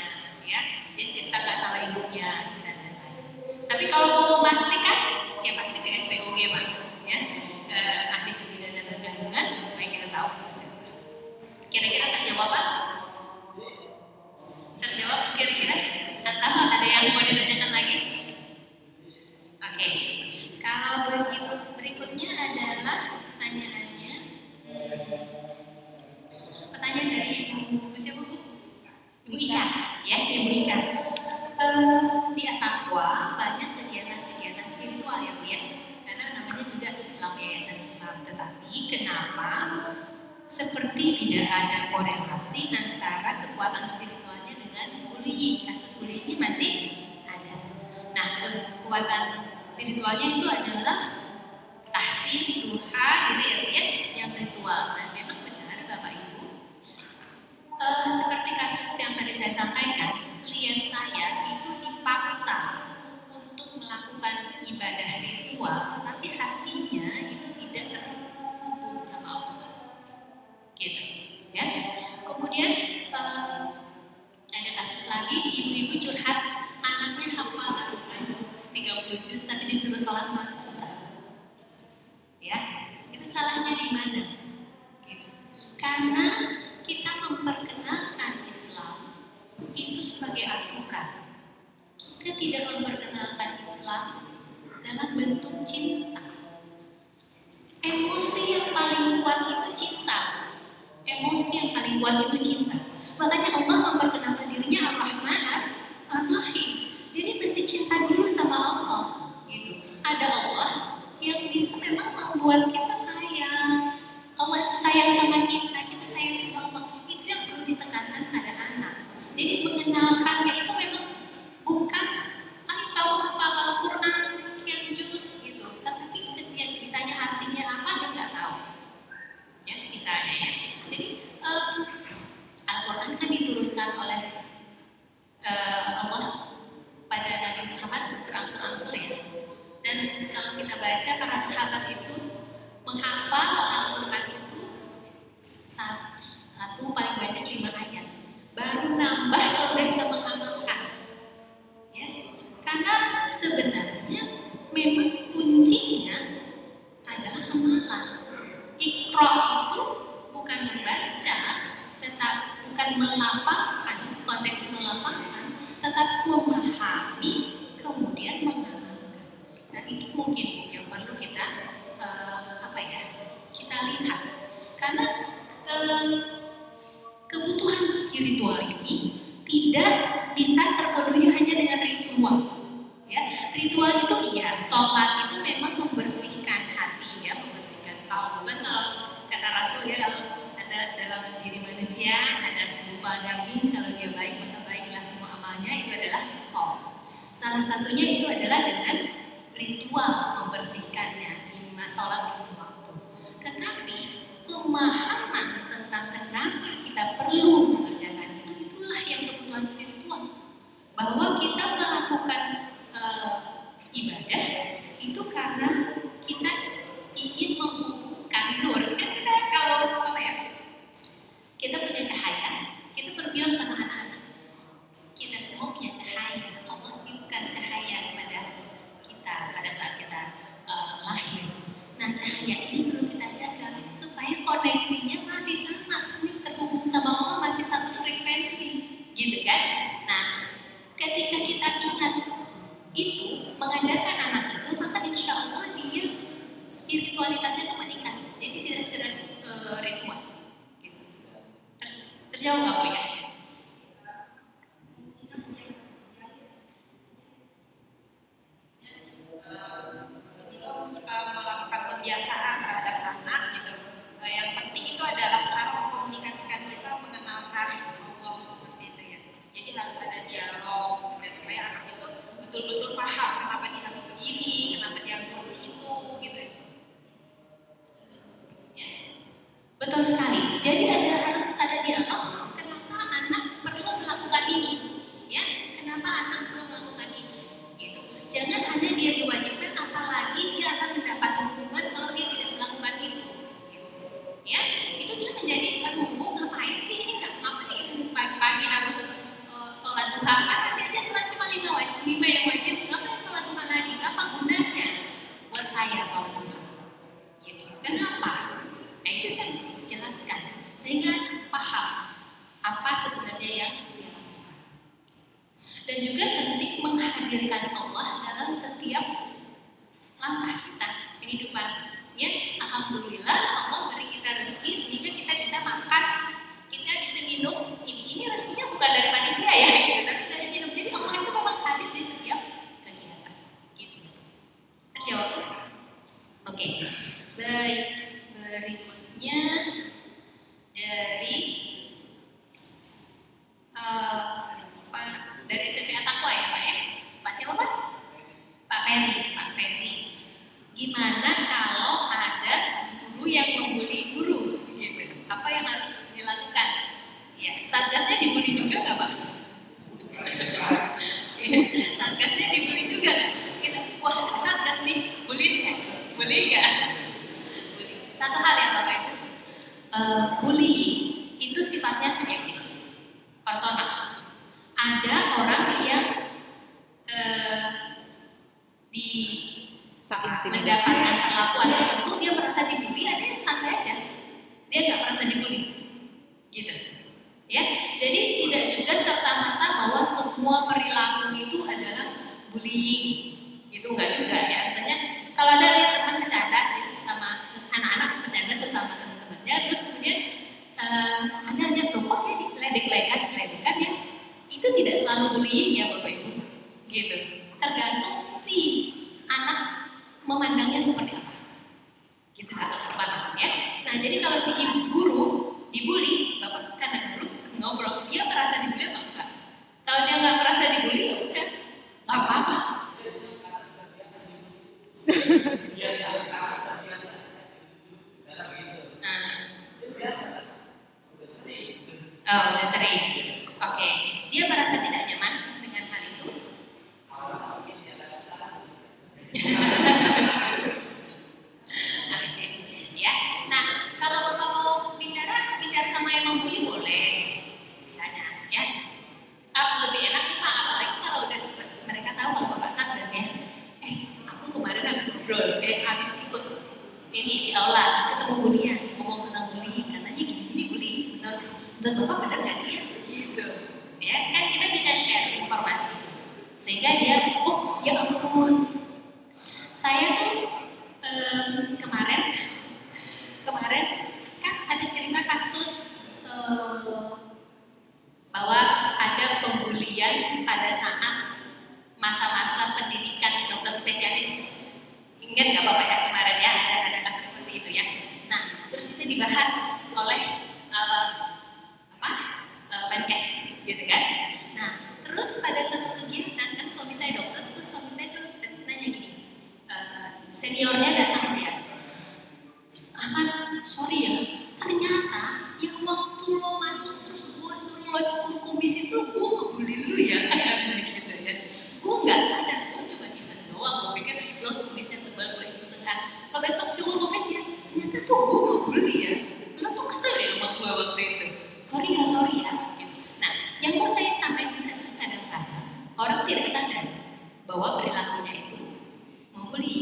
yang mau ditanyakan lagi? Oke, kalau begitu berikutnya adalah pertanyaannya. Pertanyaan dari Ibu siapa Bu? Ibu Ika, ya Ibu Ika. Di At-Taqwa banyak kegiatan-kegiatan spiritual ya Bu ya, karena namanya juga Islam, Yayasan Islam. Tetapi kenapa seperti tidak ada korelasi antara kekuatan spiritualnya dengan bullying? Kasus bullying ini masih ada. Nah, kekuatan spiritualnya itu adalah tahsin, duha gitu ya Bu ya, yang ritual. Nah, memang benar Bapak Ibu, seperti kasus yang tadi saya sampaikan, klien saya itu dipaksa untuk melakukan ibadah ritual, tetapi hatinya itu tidak terhubung sama Allah, gitu, ya. Kemudian ada kasus lagi, ibu-ibu curhat, anaknya hafal Al-Quran 30 juz, tapi disuruh sholat mah susah, ya. Itu salahnya di mana? Gitu. Karena kita memperkenalkan Islam itu sebagai aturan. Kita tidak memperkenalkan Islam dalam bentuk cinta. Emosi yang paling kuat itu cinta. Emosi yang paling kuat itu cinta. Makanya Allah memperkenalkan dirinya Ar-Rahman Ar-Rahim. Jadi mesti cinta dulu sama Allah, gitu. Ada Allah yang bisa memang membuat kita sayang. Allah itu sayang sama kita sayang sama Allah. Itu yang perlu ditekankan pada anak. Jadi mengenalkannya itu memang bukan ayo kamu hafal Al-Quran sekian juz gitu, tetapi ketika ditanya artinya apa dia nggak tahu, ya misalnya ya. Jadi Al-Quran kan diturunkan oleh Allah pada Nabi Muhammad berangsur-angsur ya. Dan kalau kita baca, para sahabat itu menghafal Al-Quran itu satu paling banyak 5 ayat. Baru nambah kalau udah bisa mengamalkan, ya. Karena sebenarnya memang kuncinya adalah amalan. Iqra itu bukan membaca, bukan melafalkan, konteks melafalkan, tetapi memahami kemudian mengamalkan. Nah itu mungkin yang perlu kita kita lihat, karena kebutuhan spiritual ini tidak bisa terpenuhi hanya dengan ritual. Ya, ritual itu iya, sholat itu memang membersihkan hati ya, membersihkan kaum. Bukan kalau kata Rasul ya, ada dalam diri manusia ada segumpal daging, kalau dia baik maka baiklah semua amalnya, itu adalah kaum. Salah satunya itu adalah dengan ritual membersihkannya, 5 sholat 5 waktu. Tetapi pemahaman tentang kenapa kita perlu mengerjakan itu, itulah yang kebutuhan spiritual. Bahwa kita melakukan ibadah itu karena kita ingin menghubungkan nur. Kan kita kalau kita punya cahaya, kita berbilang sama anak-anak, kita semua punya cahaya. Allah tiupkan cahaya kepada kita pada saat kita lahir. Nah cahaya ini perlu kita jaga supaya koneksinya masih sama, terhubung sama Allah, masih satu frekuensi, gitu kan? Nah, ketika kita ingat itu, mengajarkan anak itu, maka insya Allah dia spiritualitasnya itu meningkat. Jadi tidak sekedar ritual, gitu. Terjawab nggak Bu ya? Sebelum kita melakukan pembiasaan terhadap anak gitu, yang penting itu adalah cara mengkomunikasikan kita, mengenalkan Allah seperti itu ya. Jadi harus ada dialog gitu ya, supaya anak itu betul-betul paham kenapa dia harus begini, kenapa dia harus seperti itu gitu ya. Betul sekali. Jadi harus ada dialog. Kenapa anak perlu melakukan ini? Ya, kenapa anak perlu melakukan ini? Gitu. Jangan hanya dia diwajibkan, apalagi dia akan mendapat hukuman kalau dia tidak melakukan itu. Gitu. Ya, itu dia menjadi, aduh, ngapain sih ini? Ngapain pagi-pagi harus sholat duha? Kan nanti aja sholat cuma 5 yang wajib. Ngapain sholat Dan juga penting menghadirkan Allah dalam setiap langkah kita kehidupan. Ya, alhamdulillah Allah beri kita rezeki sehingga kita bisa makan, kita bisa minum. Ini rezekinya bukan dari panitia ya, gitu, tapi dari minum. Jadi Allah itu memang hadir di setiap kegiatan. Gitu ya. Terjawab? Oke. Baik. Berikutnya dari dari SMP Atakwa ya Pak ya? Pak siapa Pak? Pak Ferry. Pak Ferry. Gimana kalau ada guru yang membuli guru? Gitu. Apa yang harus dilakukan? Ya, satgasnya dibully juga nggak Pak? Satgasnya dibully juga nggak? Itu wah satgas nih, bully nggak? Bully. Satu hal ya Bapak Ibu, bullying itu sifatnya subjektif, personal. Ada orang yang mendapatkan perlakuan tertentu dia merasa dibully, ada yang santai aja, dia nggak merasa dibully, gitu. Ya, jadi tidak juga serta-merta bahwa semua perilaku itu adalah bullying, gitu nggak juga ya. Misalnya kalau ada lihat teman bercanda sama anak-anak bercanda sesama teman-temannya, terus kemudian Anda lihat loh kok dia diledek-ledekan ya, itu tidak selalu bullying ya Bapak Ibu, gitu. Tergantung si anak memandangnya seperti apa, gitu satu teman ya. Nah jadi kalau si ibu guru dibully, Bapak karena guru ngobrol, dia merasa dibully apa enggak? Kalau dia nggak merasa dibully, ya udah nggak apa-apa. Oh, udah sering. Oke, dia merasa tidak nyaman dengan hal itu. Oke, ya. Nah, kalau Bapak mau bicara sama yang membuli boleh, misalnya, ya. Lebih enak nih Pak, apalagi kalau udah mereka tahu kalau Bapak satgas ya. Aku kemarin habis ngobrol, habis ikut ini di aula, ketemu Budian, ngomong tentang bullying, katanya gini bullying, menurut Bapak benar nggak sih ya? Gitu. Ya, kan kita bisa share informasi itu, sehingga dia, oh ya ampun, saya tuh kemarin kan ada cerita kasus bahwa ada pembulian pada saat masa-masa pendidikan dokter spesialis. Ingat nggak Bapak ya kemarin ya ada kasus seperti itu ya. Nah terus itu dibahas oleh Menkes gitu kan. Nah terus pada satu kegiatan kan suami saya dokter, terus suami saya tuh nanya gini, seniornya datang ke dia, Ahmad sorry ya, ternyata yang waktu lo masuk terus gue suruh lo cukur kumis itu gue ngebully lu ya, gitu ya. Gue nggak sadar, gue cuma iseng doang, gue pikir lo kumisnya tebal, gue iseng kan. Lo besok cukur kumis ya, ternyata tuh gue ngebully ya. Lo tuh kesel ya sama gue waktu itu. Sorry ya, gitu. Nah, yang mau saya sampaikan adalah kadang-kadang orang tidak sadar bahwa perilakunya itu membuli.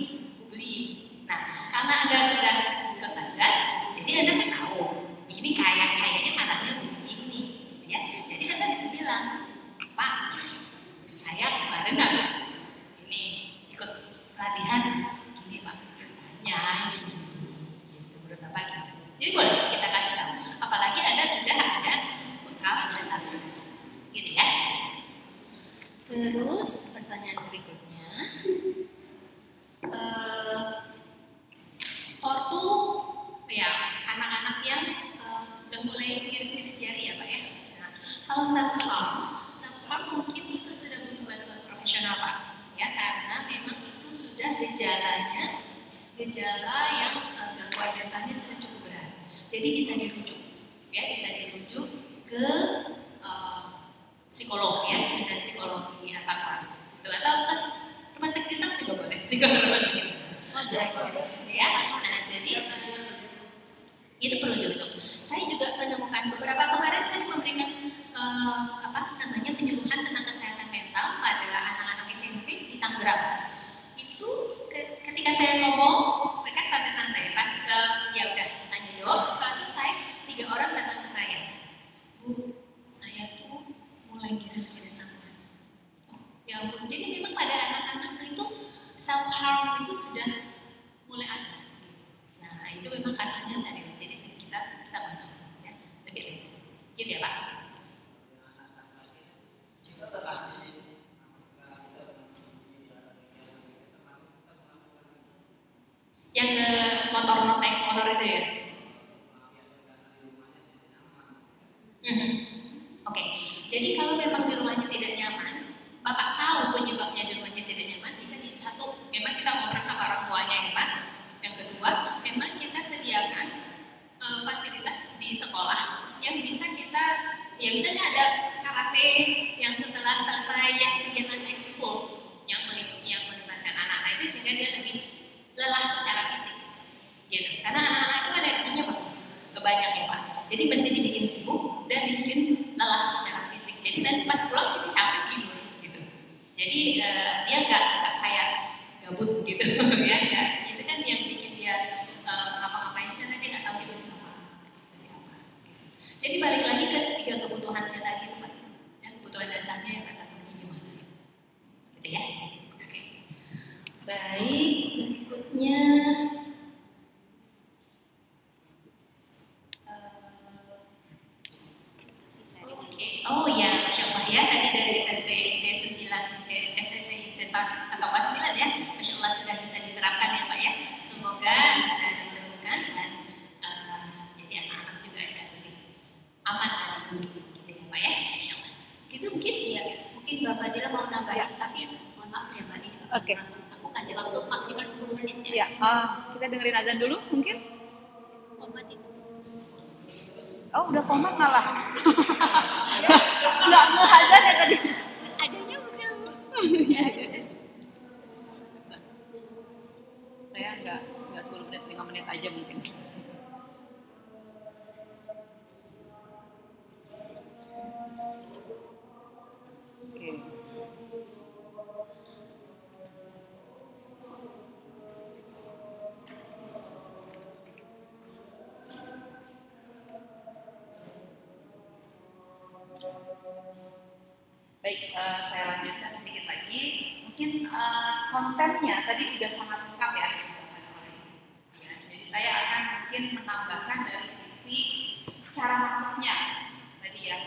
Nah, karena Anda sudah ikut satgas, jadi Anda kan tahu ini kayaknya marahnya bullying nih, gitu ya. Jadi Anda bisa bilang, Pak, saya kemarin habis ini ikut pelatihan gini Pak, katanya ini gini, gitu menurut Bapak gini. Jadi boleh kita kasih tahu, apalagi Anda sudah ada bekal Anda satgas, gitu ya. Terus pertanyaan berikutnya, ortu ya anak-anak yang udah mulai ngiris-ngiris jari ya Pak ya. Nah, kalau satpam mungkin itu sudah butuh bantuan profesional Pak ya, karena memang itu sudah gejala yang gangguan mentalnya sudah cukup berat. Jadi bisa dirujuk ke psikolog ya, bisa psikologi Atakwa itu, atau ke rumah sakit Islam juga boleh, psikolog rumah sakit Islam. Ya, nah jadi itu perlu dirujuk. Saya juga menemukan beberapa kemarin saya memberikan penyuluhan tentang kesehatan mental pada anak-anak SMP di Tangerang. Itu ketika saya ngomong mereka santai-santai, pas ya udah tanya jawab, setelah selesai 3 orang datang ke saya, Bu, saya tuh mulai giris-giris tangan. horor itu ya. Oke, jadi kalau memang di rumahnya tidak nyaman, Bapak tahu penyebabnya di rumahnya tidak nyaman, bisa satu, memang kita ngobrol sama orang tuanya yang Pak. Yang kedua, memang kita sediakan fasilitas di sekolah yang bisa kita, ya misalnya ada karate yang setelah selesai yang kegiatan ekskul yang melibatkan anak-anak itu sehingga dia lebih lelah secara fisik, gitu. Karena anak-anak itu kan energinya bagus, kebanyak ya Pak. Jadi mesti dibikin sibuk dan dibikin lelah secara fisik. Jadi nanti pas pulang ini capek tidur, gitu. Jadi dia nggak kayak gabut gitu, ya. Itu kan yang bikin dia ngapa-ngapain karena dia nggak tahu dia mesti apa. Gitu. Jadi balik lagi ke 3 kebutuhannya tadi itu Pak. Ya, kebutuhan dasarnya yang kata penuhi di mana? Gitu ya. Oke. Baik, berikutnya. Oh ya, Masya Allah ya, tadi dari SMP IT 9, SMP IT atau kelas 9 ya, Masya Allah sudah bisa diterapkan ya Pak ya. Semoga bisa diteruskan dan jadi anak-anak juga akan lebih aman dari bullying gitu ya Pak ya, Masya Allah. Gitu mungkin ya, mungkin Bapak Dila mau nambahin, tapi mohon maaf ya Mbak ini. Oke. Aku kasih waktu maksimal 10 menit Ya, kita dengerin azan dulu mungkin. Komat itu. Oh, udah komat malah. Nggak azan ya tadi. Adanya bukan. Saya nggak 10 menit, 5 menit aja mungkin. Oke. Baik, saya lanjutkan sedikit lagi. Mungkin kontennya tadi sudah sangat lengkap ya dibahas oleh Ibu. Ya, jadi saya akan mungkin menambahkan dari sisi cara masuknya tadi ya.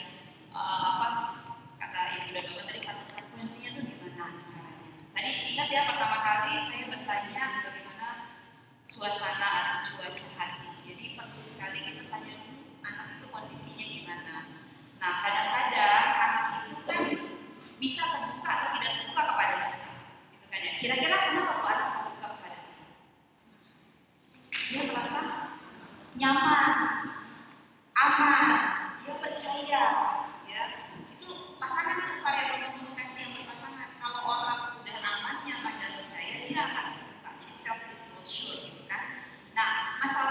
Apa kata Ibu dan Bapak tadi, satu frekuensinya tuh gimana caranya? Tadi ingat ya pertama kali saya bertanya bagaimana suasana atau cuaca hati. Jadi perlu sekali kita tanya dulu anak itu kondisinya gimana. Nah, kadang-kadang anak itu kan bisa terbuka atau tidak terbuka kepada kita, gitu kan ya. Kira-kira kenapa tuh anak terbuka kepada kita? Dia merasa nyaman, aman, dia percaya,